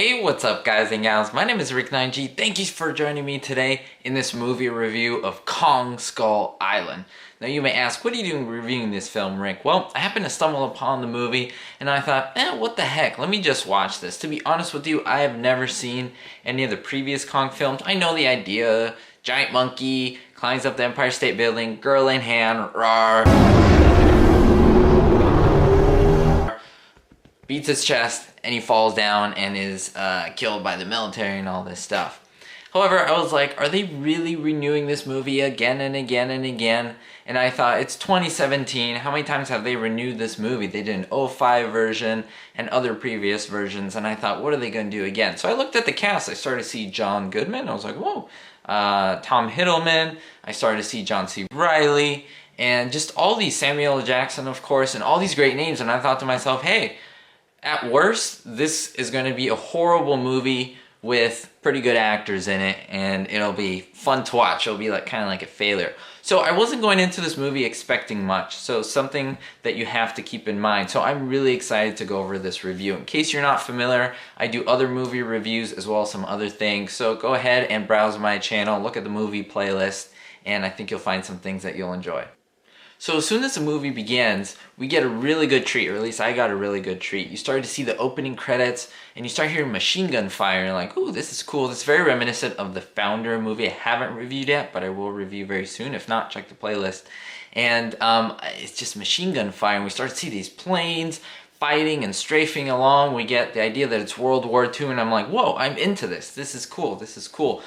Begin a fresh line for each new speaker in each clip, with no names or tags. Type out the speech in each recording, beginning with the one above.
Hey, what's up guys and gals? My name is Ricknineg. Thank you for joining me today in this movie review of Kong Skull Island. Now you may ask, what are you doing reviewing this film, Rick? Well, I happened to stumble upon the movie and I thought, what the heck, let me just watch this. To be honest with you, I have never seen any of the previous Kong films. I know the idea, giant monkey, climbs up the Empire State Building, girl in hand, rawr, beats his chest, and he falls down and is killed by the military and all this stuff. However, I was like, are they really renewing this movie again and again and again? And I thought, it's 2017, how many times have they renewed this movie? They did an '05 version and other previous versions, and I thought, what are they going to do again? So I looked at the cast. I started to see John Goodman. I was like, whoa. Tom Hiddleston. I started to see John C. Reilly. And just all these, Samuel L. Jackson, of course, and all these great names. And I thought to myself, hey, at worst, this is going to be a horrible movie with pretty good actors in it, and it'll be fun to watch. It'll be like kind of like a failure. So I wasn't going into this movie expecting much, so something that you have to keep in mind. So I'm really excited to go over this review. In case you're not familiar, I do other movie reviews as well as some other things. So go ahead and browse my channel, look at the movie playlist, and I think you'll find some things that you'll enjoy. So as soon as the movie begins, we get a really good treat, or at least I got a really good treat. You start to see the opening credits, and you start hearing machine gun fire, and you're like, ooh, this is cool. This is very reminiscent of the Founder movie. I haven't reviewed yet, but I will review very soon. If not, check the playlist. And it's just machine gun fire, and we start to see these planes fighting and strafing along. We get the idea that it's World War II, and I'm like, whoa, I'm into this. This is cool. This is cool.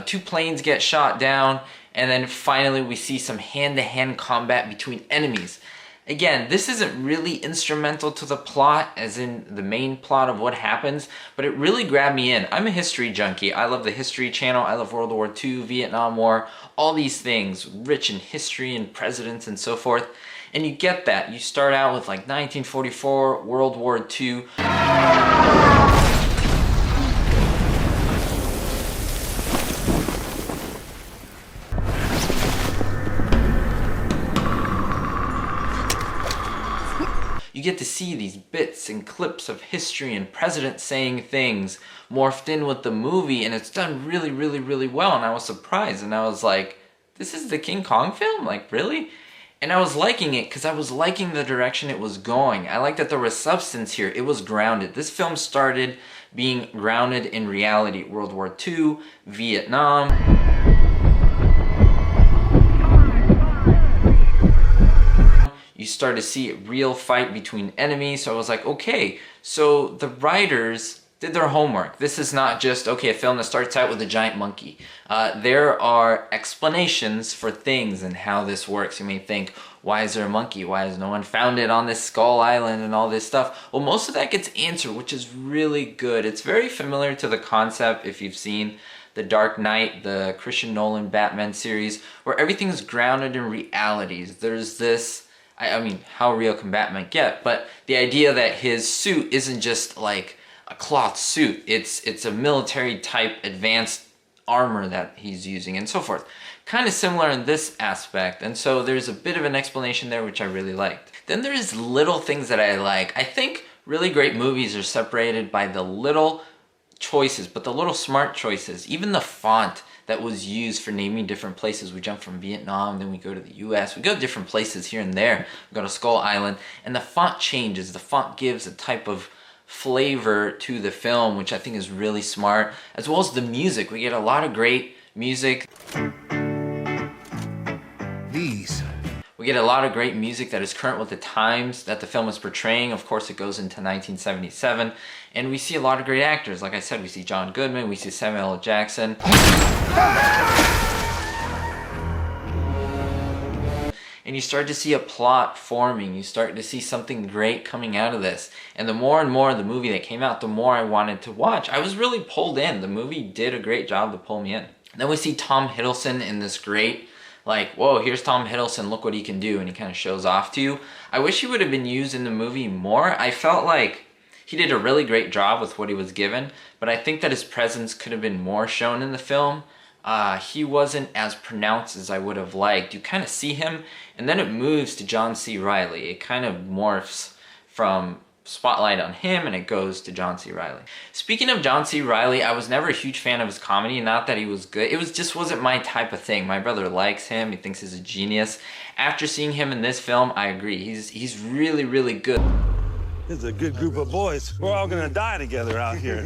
Two planes get shot down, and then finally we see some hand-to-hand combat between enemies. Again, this isn't really instrumental to the plot, as in the main plot of what happens, but it really grabbed me in. I'm a history junkie. I love the History Channel. I love World War II, Vietnam War, all these things, rich in history and presidents and so forth. And you get that. You start out with like 1944, World War II. You get to see these bits and clips of history and presidents saying things morphed in with the movie, and it's done really, really, really well. And I was surprised, and I was like, this is the King Kong film? Like, really? And I was liking it because I was liking the direction it was going. I liked that there was substance here. It was grounded. This film started being grounded in reality. World War II, Vietnam. You start to see a real fight between enemies. So I was like, okay, so the writers did their homework. This is not just, okay, a film that starts out with a giant monkey. There are explanations for things and how this works. You may think, why is there a monkey? Why has no one found it on this Skull Island and all this stuff? Well, most of that gets answered, which is really good. It's very familiar to the concept if you've seen The Dark Knight, the Christian Nolan Batman series, where everything is grounded in realities. There's this, I mean, how real can Batman get? But the idea that his suit isn't just like a cloth suit. It's a military type advanced armor that he's using and so forth. Kind of similar in this aspect. And so there's a bit of an explanation there which I really liked. Then there's little things that I like. I think really great movies are separated by the little choices, but the little smart choices. Even the font that was used for naming different places. We jump from Vietnam, then we go to the US. We go to different places here and there. We go to Skull Island, and the font changes. The font gives a type of flavor to the film, which I think is really smart, as well as the music. We get a lot of great music. We get a lot of great music that is current with the times that the film is portraying. Of course, it goes into 1977. And we see a lot of great actors. Like I said, we see John Goodman, we see Samuel L. Jackson. And you start to see a plot forming. You start to see something great coming out of this. And the more and more the movie that came out, the more I wanted to watch. I was really pulled in. The movie did a great job to pull me in. Then we see Tom Hiddleston in this great, like, whoa, here's Tom Hiddleston, look what he can do, and he kind of shows off to you. I wish he would have been used in the movie more. I felt like he did a really great job with what he was given, but I think that his presence could have been more shown in the film. He wasn't as pronounced as I would have liked. You kind of see him, and then it moves to John C. Reilly. It kind of morphs from spotlight on him, and it goes to John C. Reilly. Speaking of John C. Reilly, I was never a huge fan of his comedy. Not that he was good. It was just wasn't my type of thing. My brother likes him. He thinks he's a genius. After seeing him in this film, I agree. He's really, really good.
This is a good group of boys. We're all gonna die together out here.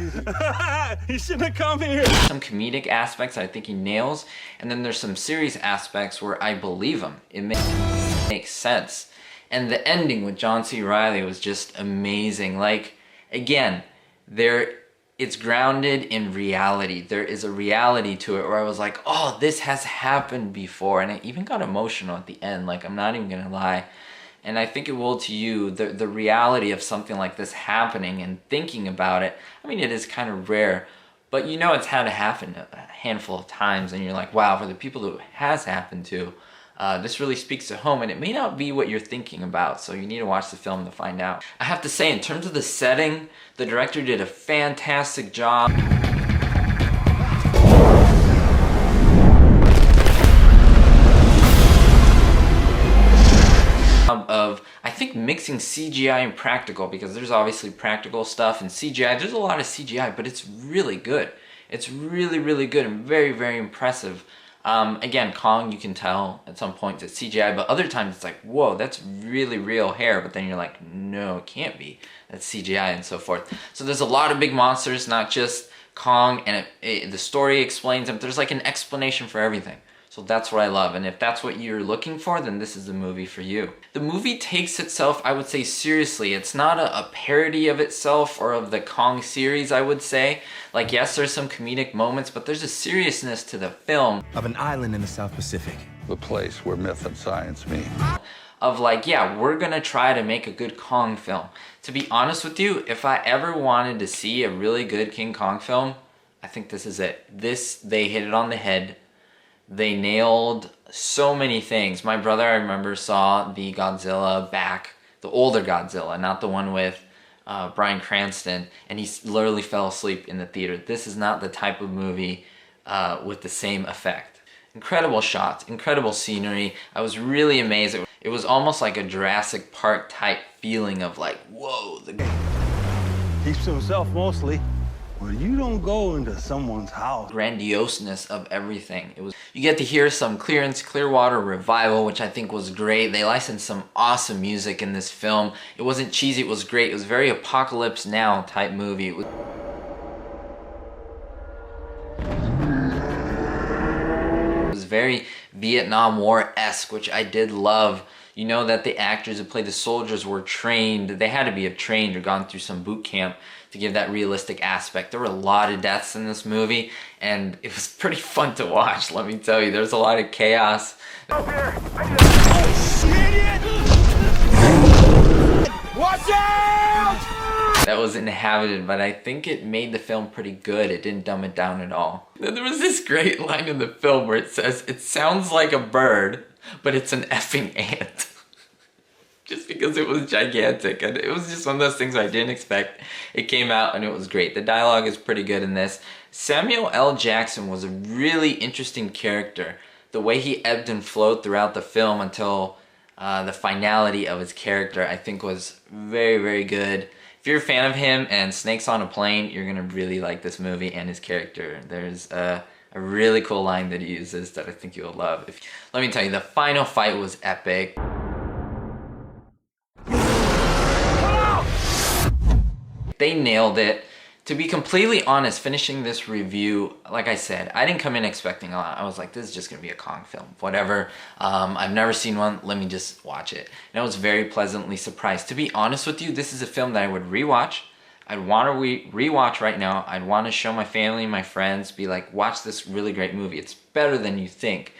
He shouldn't have come here.
Some comedic aspects I think he nails, and then there's some serious aspects where I believe him. It makes sense. And the ending with John C. Reilly was just amazing. Like, again, it's grounded in reality. There is a reality to it where I was like, oh, this has happened before. And I even got emotional at the end. Like, I'm not even gonna lie. And I think it will to you, the reality of something like this happening and thinking about it. I mean, it is kind of rare, but you know it's had to happen a handful of times, and you're like, wow, for the people who it has happened to, this really speaks to home, and it may not be what you're thinking about, so you need to watch the film to find out. I have to say, in terms of the setting, the director did a fantastic job. Of, I think, mixing CGI and practical, because there's obviously practical stuff and CGI. There's a lot of CGI, but it's really good. It's really, really good and very, very impressive. Again, Kong, you can tell at some points it's CGI, but other times it's like, whoa, that's really real hair, but then you're like, no, it can't be. That's CGI and so forth. So there's a lot of big monsters, not just Kong, and the story explains them. There's like an explanation for everything. So that's what I love, and if that's what you're looking for, then this is the movie for you. The movie takes itself, I would say, seriously. It's not a parody of itself or of the Kong series, I would say. Like, yes, there's some comedic moments, but there's a seriousness to the film.
Of an island in the South Pacific.
The place where myth and science meet.
Of like, yeah, we're gonna try to make a good Kong film. To be honest with you, if I ever wanted to see a really good King Kong film, I think this is it. They hit it on the head. They nailed so many things. My brother, I remember, saw the Godzilla back, the older Godzilla, not the one with Bryan Cranston, and he literally fell asleep in the theater. This is not the type of movie with the same effect. Incredible shots, incredible scenery. I was really amazed. It was almost like a Jurassic Park type feeling of like, whoa.
Keeps to himself mostly. Well, you don't go into someone's house.
Grandioseness of everything. You get to hear some Clearwater Revival, which I think was great. They licensed some awesome music in this film. It wasn't cheesy, it was great. It was very Apocalypse Now type movie. It was very Vietnam War-esque, which I did love. You know that the actors who played the soldiers were trained. They had to be trained or gone through some boot camp to give that realistic aspect. There were a lot of deaths in this movie, and it was pretty fun to watch, let me tell you. There's a lot of chaos.
Up here! Watch out!
That was inhabited, but I think it made the film pretty good. It didn't dumb it down at all. Then there was this great line in the film where it says, "It sounds like a bird, but it's an effing ant." Just because it was gigantic, and it was just one of those things I didn't expect. It came out and it was great. The dialogue is pretty good in this. Samuel L. Jackson was a really interesting character. The way he ebbed and flowed throughout the film until the finality of his character, I think, was very, very good. If you're a fan of him and Snakes on a Plane, you're gonna really like this movie and his character. There's a really cool line that he uses that I think you'll love. Let me tell you, the final fight was epic. They nailed it. To be completely honest, finishing this review, like I said, I didn't come in expecting a lot. I was like, this is just gonna be a Kong film, whatever. I've never seen one, let me just watch it. And I was very pleasantly surprised. To be honest with you, this is a film that I would rewatch. I'd want to rewatch right now. I'd want to show my family, my friends, be like, watch this really great movie. It's better than you think.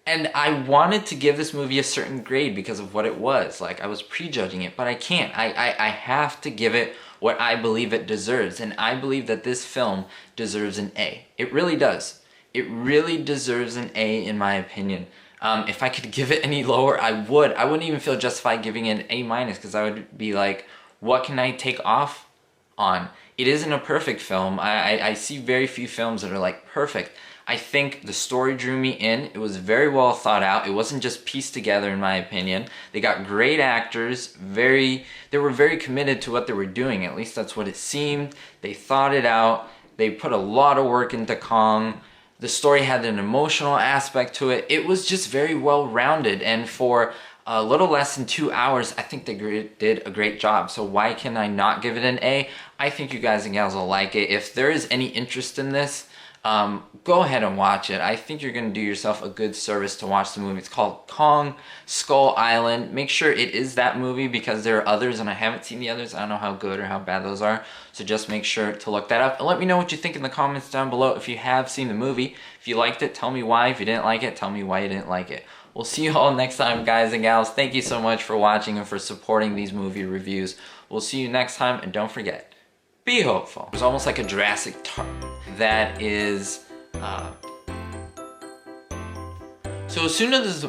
And I wanted to give this movie a certain grade because of what it was. Like, I was prejudging it, but I can't. I have to give it what I believe it deserves. And I believe that this film deserves an A. It really does. It really deserves an A in my opinion. If I could give it any lower, I would. I wouldn't even feel justified giving it an A- because I would be like, what can I take off on? it isn't a perfect film. I see very few films that are like perfect. I think the story drew me in. It was very well thought out. It wasn't just pieced together, in my opinion. They got great actors. They were very committed to what they were doing. At least that's what it seemed. They thought it out. They put a lot of work into Kong. The story had an emotional aspect to it. It was just very well rounded, and for a little less than 2 hours, I think they did a great job. So why can I not give it an A? I think you guys and gals will like it. If there is any interest in this, go ahead and watch it. I think you're going to do yourself a good service to watch the movie. It's called Kong Skull Island. Make sure it is that movie because there are others and I haven't seen the others. I don't know how good or how bad those are. So just make sure to look that up. And let me know what you think in the comments down below if you have seen the movie. If you liked it, tell me why. If you didn't like it, tell me why you didn't like it. We'll see you all next time, guys and gals. Thank you so much for watching and for supporting these movie reviews. We'll see you next time, and don't forget, be hopeful. It's almost like a Jurassic that is so as soon as